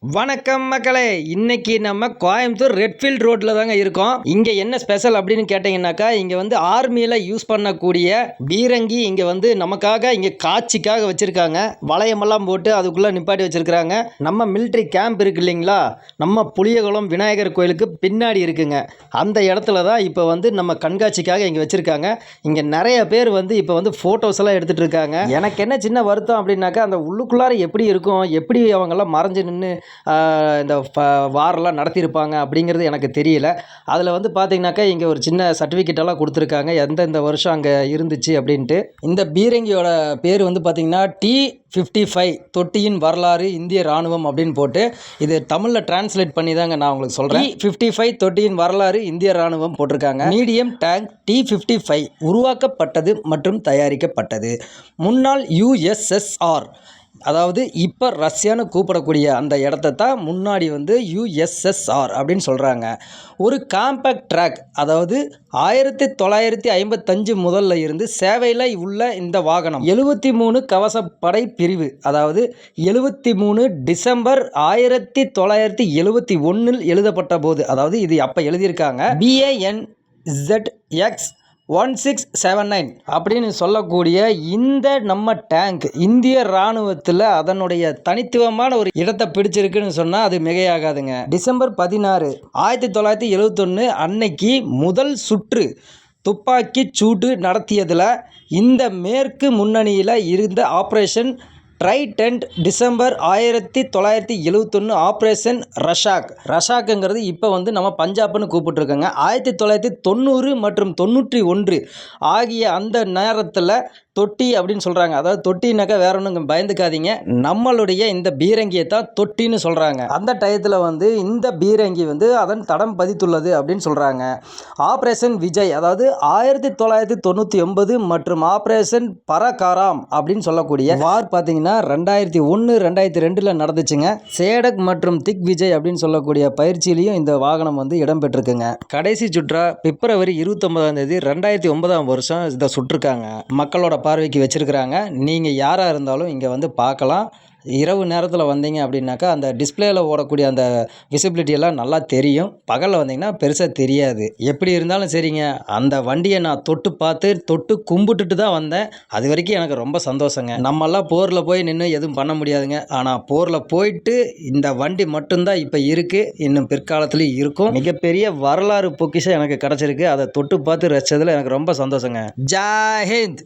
வணக்கம் மக்களே, இன்னைக்கு நம்ம கோயம்புத்தூர் ரெட்ஃபீல்ட் ரோட்டில் தாங்க இருக்கோம். இங்கே என்ன ஸ்பெஷல் அப்படின்னு கேட்டிங்கனாக்கா, இங்கே வந்து ஆர்மியில் யூஸ் பண்ணக்கூடிய பீரங்கி இங்கே வந்து நமக்காக இங்கே காட்சிக்காக வச்சுருக்காங்க. வளையமெல்லாம் போட்டு அதுக்குள்ளே நிப்பாட்டி வச்சுருக்காங்க. நம்ம மிலிட்ரி கேம்ப் இருக்கு இல்லைங்களா, நம்ம புளியகுளம் விநாயகர் கோயிலுக்கு பின்னாடி இருக்குங்க. அந்த இடத்துல தான் இப்போ வந்து நம்ம கண்காட்சிக்காக இங்கே வச்சுருக்காங்க. இங்கே நிறைய பேர் வந்து இப்போ வந்து ஃபோட்டோஸ் எல்லாம் எடுத்துகிட்டு இருக்காங்க. எனக்கு என்ன சின்ன வருத்தம் அப்படின்னாக்கா, அந்த உள்ளுக்குள்ளார எப்படி இருக்கும், எப்படி அவங்கெல்லாம் மறைஞ்சு நின்று இந்த வாரெல்லாம் நடத்தியிருப்பாங்க அப்படிங்கிறது எனக்கு தெரியல. அதில் வந்து பார்த்தீங்கன்னாக்கா, இங்கே ஒரு சின்ன சர்டிஃபிகேட்டெல்லாம் கொடுத்துருக்காங்க, எந்தெந்த வருஷம் அங்கே இருந்துச்சு அப்படின்ட்டு. இந்த பீரங்கியோட பேர் வந்து பார்த்திங்கன்னா T55 தொட்டியின் வரலாறு இந்திய இராணுவம் அப்படின்னு போட்டு, இது தமிழில் டிரான்ஸ்லேட் பண்ணி தாங்க நான் உங்களுக்கு சொல்கிறேன். T55 தொட்டியின் வரலாறு இந்திய இராணுவம் போட்டிருக்காங்க. மீடியம் டேங்க் T55 உருவாக்கப்பட்டது மற்றும் தயாரிக்கப்பட்டது முன்னாள் USSR, அதாவது இப்போ ரஷ்யான்னு கூப்பிடக்கூடிய அந்த இடத்த தான் முன்னாடி வந்து USSR அப்படின்னு சொல்கிறாங்க. ஒரு காம்பேக்ட் ட்ராக், அதாவது 1955 முதல்ல இருந்து சேவையில் உள்ள இந்த வாகனம் 73 கவசப்படை பிரிவு, அதாவது 73 டிசம்பர் 1971 எழுதப்பட்ட போது, அதாவது இது அப்போ எழுதியிருக்காங்க. BANZX 1679 அப்படின்னு சொல்லக்கூடிய இந்த நம்ம டேங்க் இந்திய இராணுவத்தில் அதனுடைய தனித்துவமான ஒரு இடத்தை பிடிச்சிருக்குன்னு சொன்னால் அது மிகையாகாதுங்க. டிசம்பர் 16, 1971 அன்னைக்கு முதல் சுற்று துப்பாக்கி சூடு நடத்தியதில் இந்த மேற்கு முன்னணியில் இருந்த ஆப்ரேஷன் ட்ரைடென்ட், டிசம்பர் 1971 ஆப்ரேஷன் ரஷாக்குங்கிறது இப்போ வந்து நம்ம பஞ்சாப்னு கூப்பிட்டுருக்கோங்க. 1990 மற்றும் 91 ஆகிய அந்த நேரத்தில் தொட்டி அப்படின்னு சொல்கிறாங்க. அதாவது தொட்டினாக்கா வேற ஒன்றும் பயந்துக்காதீங்க, நம்மளுடைய இந்த பீரங்கியை தான் தொட்டின்னு சொல்கிறாங்க. அந்த டயத்தில் வந்து இந்த பீரங்கி வந்து அதன் தடம் பதித்துள்ளது அப்படின்னு சொல்கிறாங்க. ஆப்ரேஷன் விஜய், அதாவது 1999 மற்றும் ஆப்ரேஷன் பரகாராம் அப்படின்னு சொல்லக்கூடிய வார் பார்த்தீங்கன்னா 2001 2002 நடந்துச்சுங்க. சேடக் மற்றும் திக் விஜய் அப்படின்னு சொல்லக்கூடிய பயிற்சியிலையும் இந்த வாகனம் வந்து இடம்பெற்றிருக்குங்க. கடைசி சுற்றா பிப்ரவரி 29 2009 இதை சுட்டிருக்காங்க. மக்களோட பார்வைக்கு வச்சிருக்கிறாங்க. நீங்கள் யாராக இருந்தாலும் இங்கே வந்து பார்க்கலாம். இரவு நேரத்தில் வந்தீங்க அப்படின்னாக்கா அந்த டிஸ்பிளேயில் ஓடக்கூடிய அந்த விசிபிலிட்டி எல்லாம் நல்லா தெரியும். பகலில் வந்தீங்கன்னா பெருசாக தெரியாது. எப்படி இருந்தாலும் சரிங்க, அந்த வண்டியை நான் தொட்டு பார்த்து தொட்டு கும்பிட்டுட்டு தான் வந்தேன். அது வரைக்கும் எனக்கு ரொம்ப சந்தோஷங்க. நம்மெல்லாம் போரில் போய் நின்று எதுவும் பண்ண முடியாதுங்க. ஆனால் போரில் போயிட்டு இந்த வண்டி மட்டும்தான் இப்போ இருக்குது, இன்னும் பிற்காலத்துலேயும் இருக்கும். மிகப்பெரிய வரலாறு பொக்கிஷம் எனக்கு கிடச்சிருக்கு. அதை தொட்டு பார்த்து ரசித்ததில் எனக்கு ரொம்ப சந்தோஷங்க. ஜெய் ஹிந்த்.